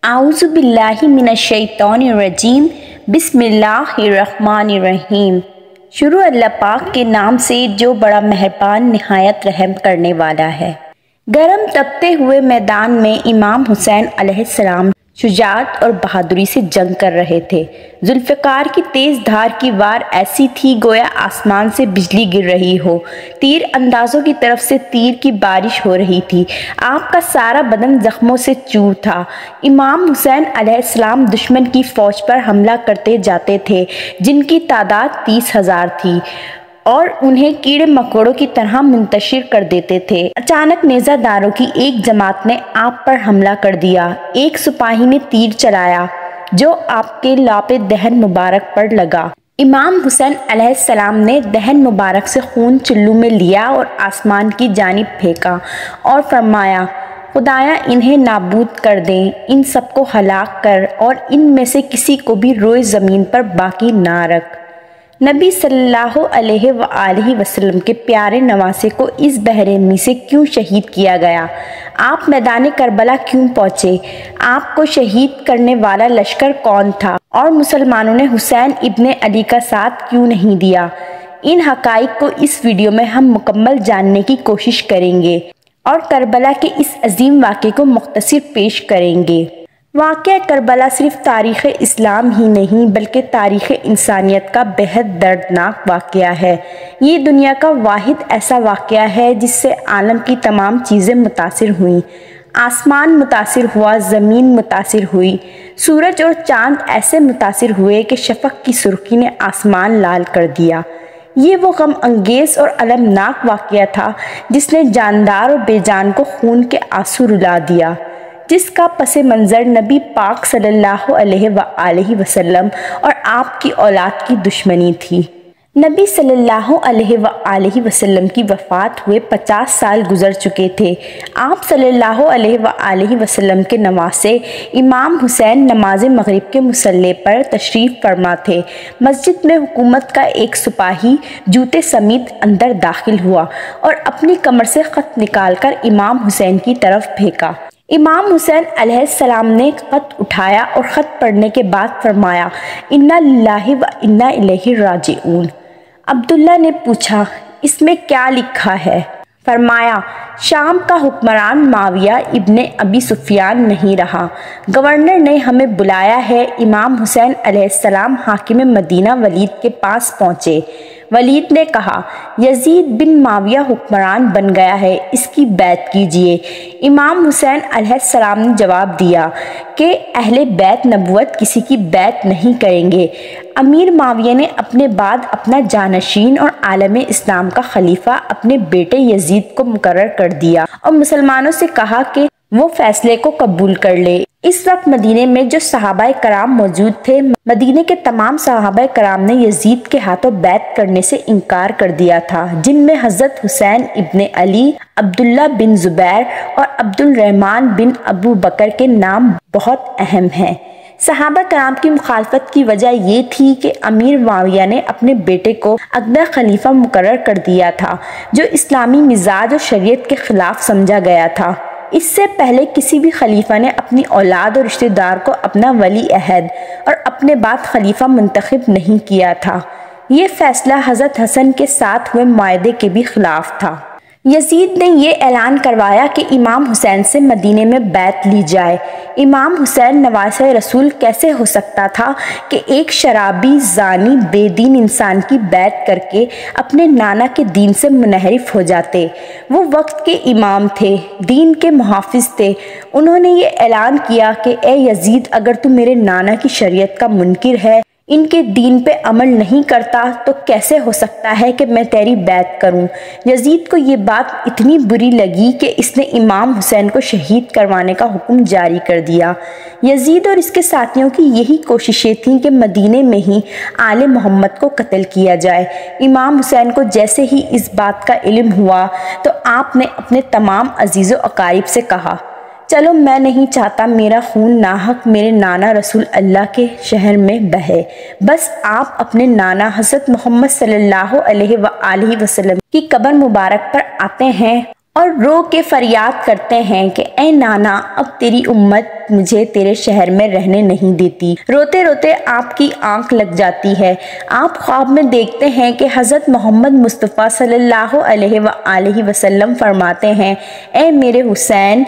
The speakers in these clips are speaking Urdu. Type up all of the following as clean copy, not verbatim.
اعوذ باللہ من الشیطان الرجیم بسم اللہ الرحمن الرحیم۔ شروع اللہ پاک کے نام سے جو بڑا مہربان نہایت رحم کرنے والا ہے۔ گرم تپتے ہوئے میدان میں امام حسین علیہ السلام شجاعت اور بہادری سے جنگ کر رہے تھے۔ ذوالفقار کی تیز دھار کی وار ایسی تھی گویا آسمان سے بجلی گر رہی ہو۔ تیر اندازوں کی طرف سے تیر کی بارش ہو رہی تھی۔ آپ کا سارا بدن زخموں سے چور تھا۔ امام حسین علیہ السلام دشمن کی فوج پر حملہ کرتے جاتے تھے جن کی تعداد 30,000 تھی اور انہیں کیڑے مکوڑوں کی طرح منتشر کر دیتے تھے۔ اچانک نیزہ داروں کی ایک جماعت نے آپ پر حملہ کر دیا۔ ایک سپاہی نے تیر چلایا جو آپ کے لاپ دہن مبارک پر لگا۔ امام حسین علیہ السلام نے دہن مبارک سے خون چلو میں لیا اور آسمان کی جانب پھینکا اور فرمایا، خدایا انہیں نابود کر دیں، ان سب کو ہلاک کر اور ان میں سے کسی کو بھی روئے زمین پر باقی نہ رکھ۔ نبی صلی اللہ علیہ وآلہ وسلم کے پیارے نواسے کو اس بحرمی سے کیوں شہید کیا گیا؟ آپ میدان کربلا کیوں پہنچے؟ آپ کو شہید کرنے والا لشکر کون تھا؟ اور مسلمانوں نے حسین ابن علی کا ساتھ کیوں نہیں دیا؟ ان حقائق کو اس ویڈیو میں ہم مکمل جاننے کی کوشش کریں گے اور کربلا کے اس عظیم واقعے کو مختصر پیش کریں گے۔ واقعہ کربلا صرف تاریخ اسلام ہی نہیں بلکہ تاریخ انسانیت کا بہت دردناک واقعہ ہے۔ یہ دنیا کا واحد ایسا واقعہ ہے جس سے عالم کی تمام چیزیں متاثر ہوئیں۔ آسمان متاثر ہوا، زمین متاثر ہوئی، سورج اور چاند ایسے متاثر ہوئے کہ شفق کی سرخی نے آسمان لال کر دیا۔ یہ وہ غم انگیز اور المناک واقعہ تھا جس نے جاندار اور بے جان کو خون کے آنسو رلا دیا، جس کا پس منظر نبی پاک صلی اللہ علیہ وآلہ وسلم اور آپ کی اولاد کی دشمنی تھی۔ نبی صلی اللہ علیہ وآلہ وسلم کی وفات ہوئے 50 سال گزر چکے تھے۔ آپ صلی اللہ علیہ وآلہ وسلم کے نواسے امام حسین نماز مغرب کے مصلی پر تشریف فرما تھے۔ مسجد میں حکومت کا ایک سپاہی جوتے سمیت اندر داخل ہوا اور اپنی کمر سے خط نکال کر امام حسین کی طرف پھینکا۔ امام حسین علیہ السلام نے خط اٹھایا اور خط پڑھنے کے بعد فرمایا، انا للہ و انا الیہ راجعون۔ عبداللہ نے پوچھا، اس میں کیا لکھا ہے؟ فرمایا، شام کا حکمران معاویہ ابن ابی سفیان نہیں رہا، گورنر نے ہمیں بلایا ہے۔ امام حسین علیہ السلام حاکم مدینہ ولید کے پاس پہنچے۔ ولید نے کہا، یزید بن معاویہ حکمران بن گیا ہے، اس کی بیعت کیجیے۔ امام حسین علیہ السلام نے جواب دیا کہ اہل بیت نبوت کسی کی بیعت نہیں کریں گے۔ امیر معاویہ نے اپنے بعد اپنا جانشین اور عالم اسلام کا خلیفہ اپنے بیٹے یزید کو مقرر کر دیا اور مسلمانوں سے کہا کہ وہ فیصلے کو قبول کر لے۔ اس وقت مدینے میں جو صحابہ کرام موجود تھے، مدینے کے تمام صحابہ کرام نے یزید کے ہاتھوں بیعت کرنے سے انکار کر دیا تھا، جن میں حضرت حسین ابن علی، عبداللہ بن زبیر اور عبد الرحمن بن ابو بکر کے نام بہت اہم ہیں۔ صحابہ کرام کی مخالفت کی وجہ یہ تھی کہ امیر معاویہ نے اپنے بیٹے کو اگلا خلیفہ مقرر کر دیا تھا جو اسلامی مزاج اور شریعت کے خلاف سمجھا گیا تھا۔ اس سے پہلے کسی بھی خلیفہ نے اپنی اولاد اور رشتہ دار کو اپنا ولی عہد اور اپنے بعد خلیفہ منتخب نہیں کیا تھا۔ یہ فیصلہ حضرت حسن کے ساتھ ہوئے معاہدے کے بھی خلاف تھا۔ یزید نے یہ اعلان کروایا کہ امام حسین سے مدینے میں بیعت لی جائے۔ امام حسین نواسہ رسول کیسے ہو سکتا تھا کہ ایک شرابی، زانی، بے دین انسان کی بیعت کر کے اپنے نانا کے دین سے منحرف ہو جاتے؟ وہ وقت کے امام تھے، دین کے محافظ تھے۔ انہوں نے یہ اعلان کیا کہ اے یزید، اگر تو میرے نانا کی شریعت کا منکر ہے، ان کے دین پہ عمل نہیں کرتا، تو کیسے ہو سکتا ہے کہ میں تیری بیعت کروں؟ یزید کو یہ بات اتنی بری لگی کہ اس نے امام حسین کو شہید کروانے کا حکم جاری کر دیا۔ یزید اور اس کے ساتھیوں کی یہی کوششیں تھیں کہ مدینے میں ہی آل محمد کو قتل کیا جائے۔ امام حسین کو جیسے ہی اس بات کا علم ہوا تو آپ نے اپنے تمام عزیز و اقارب سے کہا، چلو میں نہیں چاہتا میرا خون ناحق میرے نانا رسول اللہ کے شہر میں بہے، بس آپ اپنے نانا حضرت محمد صلی اللہ علیہ وآلہ وسلم کی قبر مبارک پر آتے ہیں اور رو کے فریاد کرتے ہیں کہ اے نانا اب تیری امت مجھے تیرے شہر میں رہنے نہیں دیتی۔ روتے روتے آپ کی آنکھ لگ جاتی ہے۔ آپ خواب میں دیکھتے ہیں کہ حضرت محمد مصطفیٰ صلی اللہ علیہ وآلہ وسلم فرماتے ہیں اے میرے حسین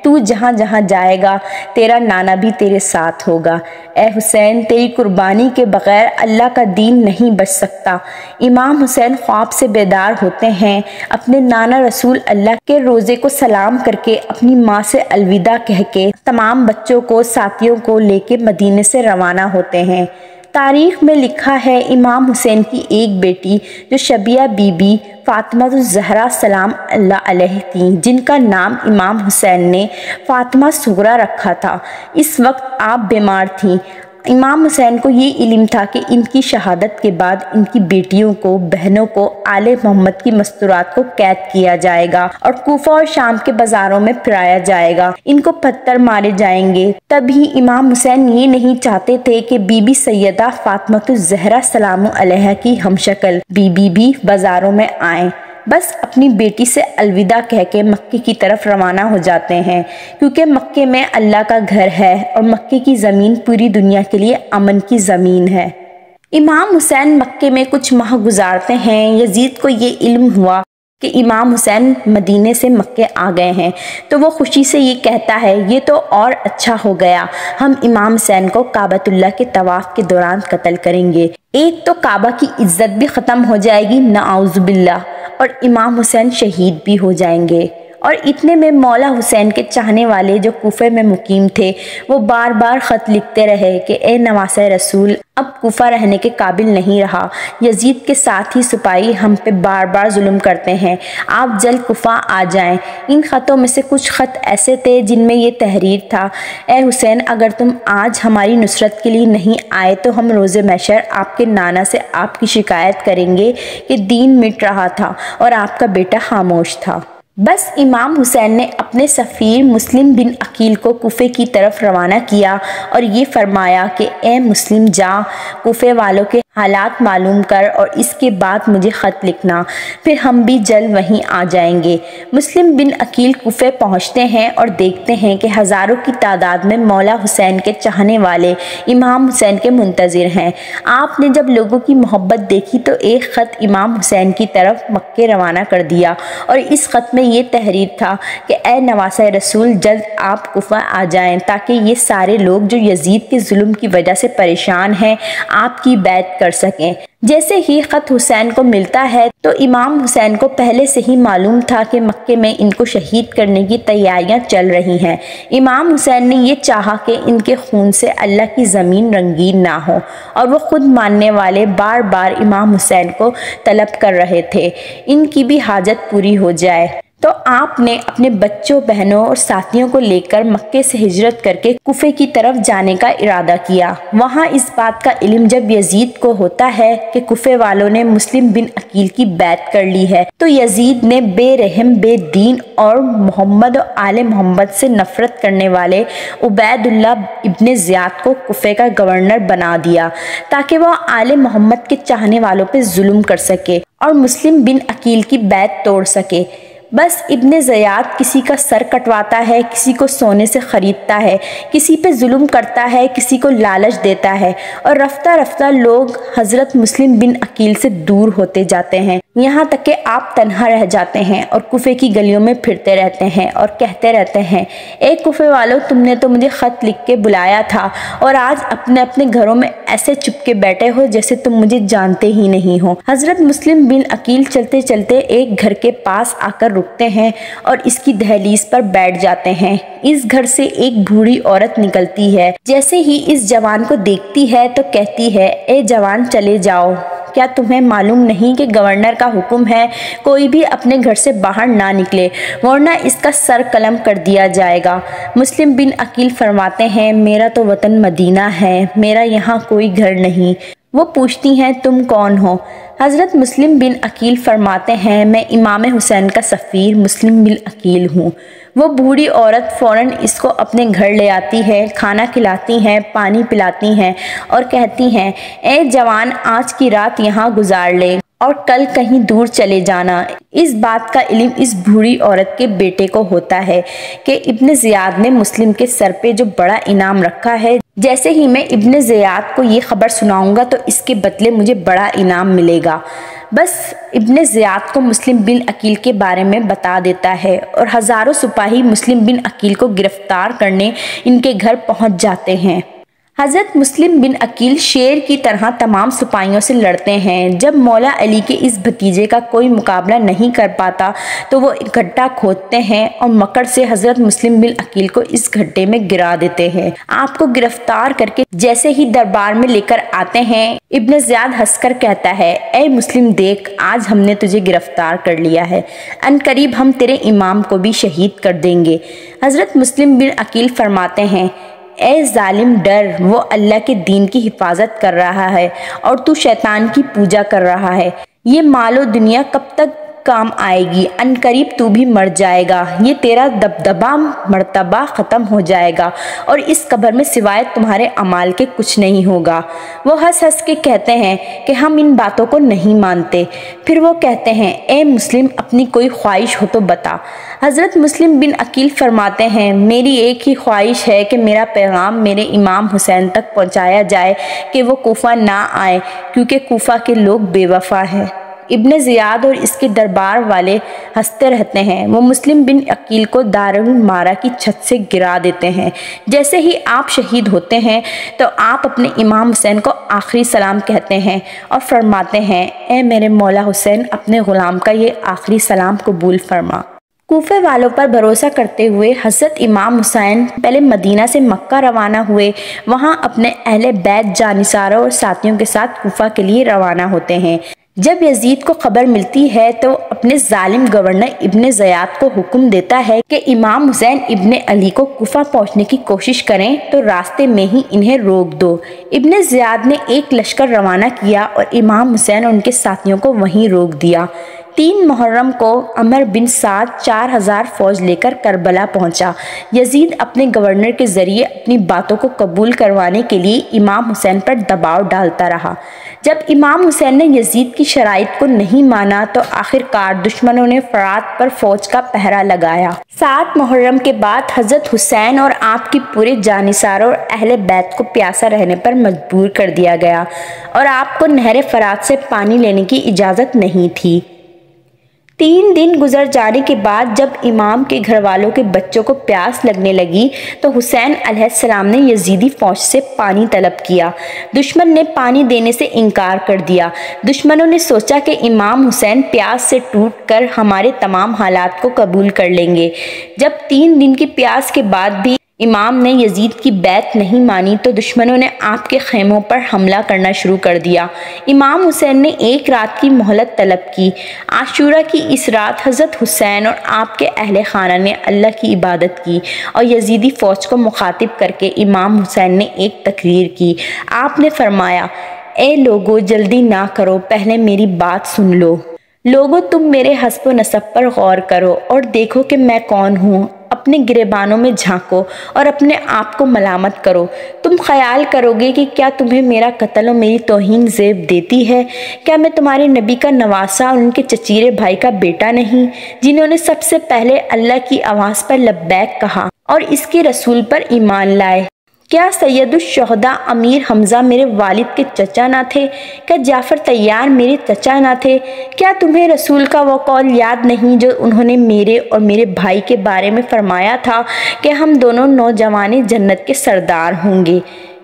تو جہاں جہاں جائے گا تیرا نانا بھی تیرے ساتھ ہوگا۔ اے حسین تیری قربانی کے بغیر اللہ کا دین نہیں بچ سکتا۔ امام حسین خواب سے بیدار ہوتے ہیں، اپنے نانا رسول اللہ کے روضے کو سلام کر کے اپنی ماں سے الوداع کہہ کے تمام بچوں کو ساتھیوں کو لے کے مدینے سے روانہ ہوتے ہیں۔ تاریخ میں لکھا ہے امام حسین کی ایک بیٹی جو شبیہ بی بی فاطمہ الزہرا سلام اللہ علیہ تھیں، جن کا نام امام حسین نے فاطمہ صغریٰ رکھا تھا۔ اس وقت آپ بیمار تھیں۔ امام حسین کو یہ علم تھا کہ ان کی شہادت کے بعد ان کی بیٹیوں کو، بہنوں کو آل محمد کی مستورات کو قید کیا جائے گا اور کوفہ اور شام کے بازاروں میں پھرایا جائے گا، ان کو پتھر مارے جائیں گے۔ تبھی امام حسین یہ نہیں چاہتے تھے کہ بی بی سیدہ فاطمہ الزہرا سلام علیہ کی ہمشکل بی بی بھی بازاروں میں آئیں۔ بس اپنی بیٹی سے الوداع کہہ کے مکے کی طرف روانہ ہو جاتے ہیں، کیونکہ مکے میں اللہ کا گھر ہے اور مکے کی زمین پوری دنیا کے لیے امن کی زمین ہے۔ امام حسین مکے میں کچھ ماہ گزارتے ہیں۔ یزید کو یہ علم ہوا کہ امام حسین مدینے سے مکے آ گئے ہیں تو وہ خوشی سے یہ کہتا ہے یہ تو اور اچھا ہو گیا، ہم امام حسین کو کعبۃ اللہ کے طواف کے دوران قتل کریں گے۔ ایک تو کعبہ کی عزت بھی ختم ہو جائے گی نعوذ باللہ، اور امام حسین شہید بھی ہو جائیں گے۔ اور اتنے میں مولا حسین کے چاہنے والے جو کوفے میں مقیم تھے وہ بار بار خط لکھتے رہے کہ اے نواسہ رسول اب کوفہ رہنے کے قابل نہیں رہا، یزید کے ساتھ ہی سپاہی ہم پہ بار بار ظلم کرتے ہیں، آپ جلد کوفہ آ جائیں۔ ان خطوں میں سے کچھ خط ایسے تھے جن میں یہ تحریر تھا اے حسین اگر تم آج ہماری نصرت کے لیے نہیں آئے تو ہم روز محشر آپ کے نانا سے آپ کی شکایت کریں گے کہ دین مٹ رہا تھا اور آپ کا بیٹا خاموش تھا۔ بس امام حسین نے اپنے سفیر مسلم بن عقیل کو کوفے کی طرف روانہ کیا اور یہ فرمایا کہ اے مسلم جا کوفے والوں کے حالات معلوم کر اور اس کے بعد مجھے خط لکھنا، پھر ہم بھی جلد وہیں آ جائیں گے۔ مسلم بن عقیل کوفے پہنچتے ہیں اور دیکھتے ہیں کہ ہزاروں کی تعداد میں مولا حسین کے چاہنے والے امام حسین کے منتظر ہیں۔ آپ نے جب لوگوں کی محبت دیکھی تو ایک خط امام حسین کی طرف مکے روانہ کر دیا اور اس خط میں یہ تحریر تھا کہ اے نواسہ رسول جلد آپ کوفہ آ جائیں تاکہ یہ سارے لوگ جو یزید کے ظلم کی وجہ سے پریشان ہیں آپ کی بیعت کر سکیں۔ جیسے ہی خط حسین کو ملتا ہے تو امام حسین کو پہلے سے ہی معلوم تھا کہ مکے میں ان کو شہید کرنے کی تیاریاں چل رہی ہیں۔ امام حسین نے یہ چاہا کہ ان کے خون سے اللہ کی زمین رنگین نہ ہو اور وہ خود ماننے والے بار بار امام حسین کو طلب کر رہے تھے ان کی بھی حاجت پوری ہو جائے۔ تو آپ نے اپنے بچوں، بہنوں اور ساتھیوں کو لے کر مکے سے ہجرت کر کے کوفے کی طرف جانے کا ارادہ کیا۔ وہاں اس بات کا علم جب یزید کو ہوتا ہے کہ کوفے والوں نے مسلم بن عقیل کی بیعت کر لی ہے تو یزید نے بے رحم، بے دین اور محمد و آل محمد سے نفرت کرنے والے عبید اللہ ابن زیاد کو کوفے کا گورنر بنا دیا تاکہ وہ آل محمد کے چاہنے والوں پہ ظلم کر سکے اور مسلم بن عقیل کی بیعت توڑ سکے۔ بس ابن زیاد کسی کا سر کٹواتا ہے، کسی کو سونے سے خریدتا ہے، کسی پہ ظلم کرتا ہے، کسی کو لالچ دیتا ہے اور رفتہ رفتہ لوگ حضرت مسلم بن عقیل سے دور ہوتے جاتے ہیں، یہاں تک کہ آپ تنہا رہ جاتے ہیں اور کوفے کی گلیوں میں پھرتے رہتے ہیں اور کہتے رہتے ہیں اے کوفے والوں تم نے تو مجھے خط لکھ کے بلایا تھا اور آج اپنے اپنے گھروں میں ایسے چپ کے بیٹھے ہو جیسے تم مجھے جانتے ہی نہیں ہو۔ حضرت مسلم بن عقیل چلتے چلتے ایک گھر کے پاس آ کر رکتے ہیں اور اس کی دہلیز پر بیٹھ جاتے ہیں۔ اس گھر سے ایک بوڑھی عورت نکلتی ہے، جیسے ہی اس جوان کو دیکھتی ہے تو کہتی ہے اے جوان چلے جاؤ، کیا تمہیں معلوم نہیں کہ گورنر کا حکم ہے کوئی بھی اپنے گھر سے باہر نہ نکلے ورنہ اس کا سر قلم کر دیا جائے گا۔ مسلم بن عقیل فرماتے ہیں میرا تو وطن مدینہ ہے، میرا یہاں کوئی گھر نہیں۔ وہ پوچھتی ہیں تم کون ہو؟ حضرت مسلم بن عقیل فرماتے ہیں میں امام حسین کا سفیر مسلم بن عقیل ہوں۔ وہ بوڑھی عورت فوراً اس کو اپنے گھر لے آتی ہے، کھانا کھلاتی ہیں، پانی پلاتی ہیں اور کہتی ہیں اے جوان آج کی رات یہاں گزار لے، اور کل کہیں دور چلے جانا۔ اس بات کا علم اس بوڑھی عورت کے بیٹے کو ہوتا ہے کہ ابن زیاد نے مسلم کے سر پہ جو بڑا انعام رکھا ہے، جیسے ہی میں ابن زیاد کو یہ خبر سناؤں گا تو اس کے بدلے مجھے بڑا انعام ملے گا۔ بس ابن زیاد کو مسلم بن عقیل کے بارے میں بتا دیتا ہے اور ہزاروں سپاہی مسلم بن عقیل کو گرفتار کرنے ان کے گھر پہنچ جاتے ہیں۔ حضرت مسلم بن عقیل شیر کی طرح تمام سپاہیوں سے لڑتے ہیں۔ جب مولا علی کے اس بھتیجے کا کوئی مقابلہ نہیں کر پاتا تو وہ ایک گڈھا کھودتے ہیں اور مکر سے حضرت مسلم بن عقیل کو اس گڈھے میں گرا دیتے ہیں۔ آپ کو گرفتار کر کے جیسے ہی دربار میں لے کر آتے ہیں، ابن زیاد ہنس کر کہتا ہے، اے مسلم دیکھ، آج ہم نے تجھے گرفتار کر لیا ہے، ان قریب ہم تیرے امام کو بھی شہید کر دیں گے۔ حضرت مسلم بن عقیل فرماتے ہیں، اے ظالم ڈر، وہ اللہ کے دین کی حفاظت کر رہا ہے اور تو شیطان کی پوجا کر رہا ہے۔ یہ مال و دنیا کب تک کام آئے گی؟ ان قریب تو بھی مر جائے گا، یہ تیرا دبدبہ مرتبہ ختم ہو جائے گا اور اس قبر میں سوائے تمہارے اعمال کے کچھ نہیں ہوگا۔ وہ ہنس ہنس کے کہتے ہیں کہ ہم ان باتوں کو نہیں مانتے۔ پھر وہ کہتے ہیں، اے مسلم، اپنی کوئی خواہش ہو تو بتا۔ حضرت مسلم بن عقیل فرماتے ہیں، میری ایک ہی خواہش ہے کہ میرا پیغام میرے امام حسین تک پہنچایا جائے کہ وہ کوفہ نہ آئے، کیونکہ کوفہ کے لوگ بے وفا ہیں۔ ابن زیاد اور اس کے دربار والے ہنستے رہتے ہیں۔ وہ مسلم بن عقیل کو دارالمارا کی چھت سے گرا دیتے ہیں۔ جیسے ہی آپ شہید ہوتے ہیں تو آپ اپنے امام حسین کو آخری سلام کہتے ہیں اور فرماتے ہیں، اے میرے مولا حسین، اپنے غلام کا یہ آخری سلام قبول فرما۔ کوفے والوں پر بھروسہ کرتے ہوئے حضرت امام حسین پہلے مدینہ سے مکہ روانہ ہوئے، وہاں اپنے اہل بیت جانثاروں اور ساتھیوں کے ساتھ کوفہ کے لیے روانہ ہوتے ہیں۔ جب یزید کو خبر ملتی ہے تو اپنے ظالم گورنر ابن زیاد کو حکم دیتا ہے کہ امام حسین ابن علی کو کوفہ پہنچنے کی کوشش کریں تو راستے میں ہی انہیں روک دو۔ ابن زیاد نے ایک لشکر روانہ کیا اور امام حسین اور ان کے ساتھیوں کو وہیں روک دیا۔ 3 محرم کو عمر بن سعد 4000 فوج لے کر کربلا پہنچا۔ یزید اپنے گورنر کے ذریعے اپنی باتوں کو قبول کروانے کے لیے امام حسین پر دباؤ ڈالتا رہا۔ جب امام حسین نے یزید کی شرائط کو نہیں مانا تو آخرکار دشمنوں نے فرات پر فوج کا پہرا لگایا۔ 7 محرم کے بعد حضرت حسین اور آپ کی پورے جانثاروں اور اہل بیت کو پیاسا رہنے پر مجبور کر دیا گیا اور آپ کو نہر فرات سے پانی لینے کی اجازت نہیں تھی۔ 3 دن گزر جانے کے بعد جب امام کے گھر والوں کے بچوں کو پیاس لگنے لگی تو حسین علیہ السلام نے یزیدی فوج سے پانی طلب کیا۔ دشمن نے پانی دینے سے انکار کر دیا۔ دشمنوں نے سوچا کہ امام حسین پیاس سے ٹوٹ کر ہمارے تمام حالات کو قبول کر لیں گے۔ جب 3 دن کی پیاس کے بعد بھی امام نے یزید کی بیعت نہیں مانی تو دشمنوں نے آپ کے خیموں پر حملہ کرنا شروع کر دیا۔ امام حسین نے 1 رات کی مہلت طلب کی۔ عاشورہ کی اس رات حضرت حسین اور آپ کے اہل خانہ نے اللہ کی عبادت کی اور یزیدی فوج کو مخاطب کر کے امام حسین نے ایک تقریر کی۔ آپ نے فرمایا، اے لوگو، جلدی نہ کرو، پہلے میری بات سن لو۔ لوگو، تم میرے حسب و نسب پر غور کرو اور دیکھو کہ میں کون ہوں۔ اپنے گریبانوں میں جھانکو اور اپنے آپ کو ملامت کرو۔ تم خیال کرو گے کہ کیا تمہیں میرا قتل اور میری توہین زیب دیتی ہے؟ کیا میں تمہارے نبی کا نواسا اور ان کے چچیرے بھائی کا بیٹا نہیں، جنہوں نے سب سے پہلے اللہ کی آواز پر لبیک کہا اور اس کے رسول پر ایمان لائے؟ کیا سید الشہداء امیر حمزہ میرے والد کے چچا نہ تھے؟ کیا جعفر طیار میرے چچا نہ تھے؟ کیا تمہیں رسول کا وہ قول یاد نہیں جو انہوں نے میرے اور میرے بھائی کے بارے میں فرمایا تھا کہ ہم دونوں نوجوان جنت کے سردار ہوں گے؟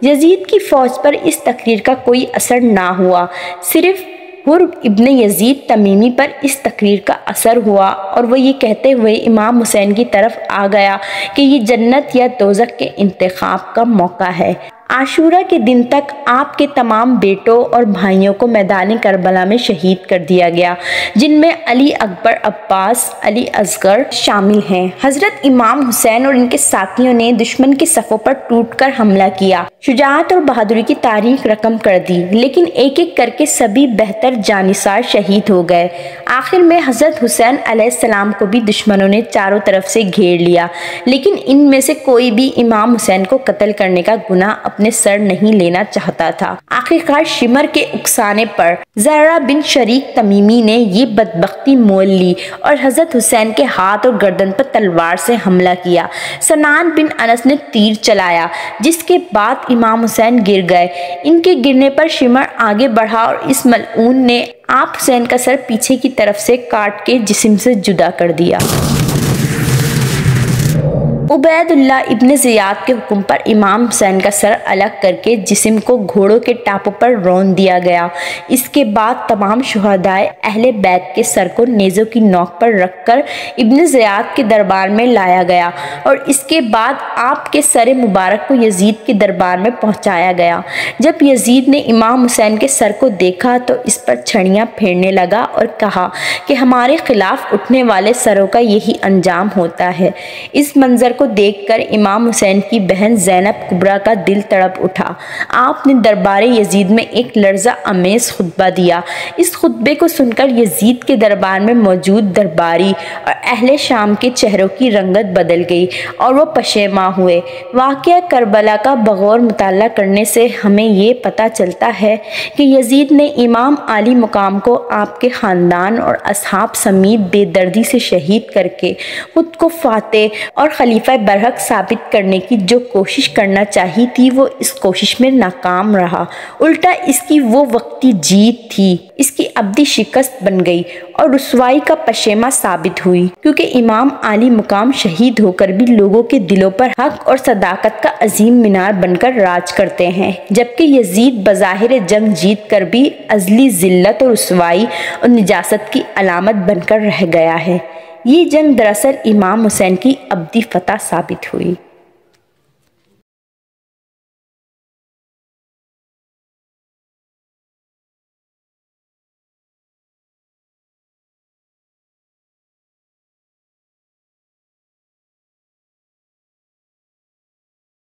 یزید کی فوج پر اس تقریر کا کوئی اثر نہ ہوا، صرف حر ابن یزید تمیمی پر اس تقریر کا اثر ہوا اور وہ یہ کہتے ہوئے امام حسین کی طرف آ گیا کہ یہ جنت یا دوزخ کے انتخاب کا موقع ہے۔ عاشورہ کے دن تک آپ کے تمام بیٹوں اور بھائیوں کو میدان کربلا میں شہید کر دیا گیا، جن میں علی اکبر، عباس، علی اصغر شامل ہیں۔ حضرت امام حسین اور ان کے ساتھیوں نے دشمن کے صفوں پر ٹوٹ کر حملہ کیا، شجاعت اور بہادری کی تاریخ رقم کر دی، لیکن ایک ایک کر کے سبھی بہتر جانثار شہید ہو گئے۔ آخر میں حضرت حسین علیہ السلام کو بھی دشمنوں نے چاروں طرف سے گھیر لیا، لیکن ان میں سے کوئی بھی امام حسین کو قتل کرنے کا گناہ اپنے سر نہیں لینا چاہتا تھا۔ آخرکار شمر کے اکسانے پر زہرہ بن شریک تمیمی نے یہ بدبختی مول لی اور حضرت حسین کے ہاتھ اور گردن پر تلوار سے حملہ کیا۔ سنان بن انس نے تیر چلایا، جس کے بعد امام حسین گر گئے۔ ان کے گرنے پر شمر آگے بڑھا اور اس ملعون نے آپ حسین کا سر پیچھے کی طرف سے کاٹ کے جسم سے جدا کر دیا۔ عبید اللہ ابن زیاد کے حکم پر امام حسین کا سر الگ کر کے جسم کو گھوڑوں کے ٹاپوں پر رون دیا گیا۔ اس کے بعد تمام شہدائے اہل بیت کے سر کو نیزوں کی نوک پر رکھ کر ابن زیاد کے دربار میں لایا گیا اور اس کے بعد آپ کے سر مبارک کو یزید کے دربار میں پہنچایا گیا۔ جب یزید نے امام حسین کے سر کو دیکھا تو اس پر چھڑیاں پھیرنے لگا اور کہا کہ ہمارے خلاف اٹھنے والے سروں کا یہی انجام ہوتا ہے۔ اس منظر کو دیکھ کر امام حسین کی بہن زینب کبریٰ کا دل تڑپ اٹھا۔ آپ نے دربار یزید میں ایک لرزہ امیز خطبہ دیا۔ اس خطبے کو سن کر یزید کے دربار میں موجود درباری اور اہل شام کے چہروں کی رنگت بدل گئی اور وہ پشیماں ہوئے۔ واقعہ کربلا کا بغور مطالعہ کرنے سے ہمیں یہ پتہ چلتا ہے کہ یزید نے امام عالی مقام کو آپ کے خاندان اور اصحاب سمیت بے دردی سے شہید کر کے خود کو فاتح اور خلیفہ برحق ثابت کرنے کی جو کوشش کرنا چاہی تھی وہ اس کوشش میں ناکام رہا، الٹا اس کی وہ وقتی جیت تھی اس کی ابدی شکست بن گئی اور رسوائی کا پشیماں ثابت ہوئی، کیونکہ امام عالی مقام شہید ہو کر بھی لوگوں کے دلوں پر حق اور صداقت کا عظیم مینار بن کر راج کرتے ہیں، جبکہ یزید بظاہر جنگ جیت کر بھی ازلی ذلت اور رسوائی اور نجاست کی علامت بن کر رہ گیا ہے۔ یہ جنگ دراصل امام حسین کی ابدی فتح ثابت ہوئی۔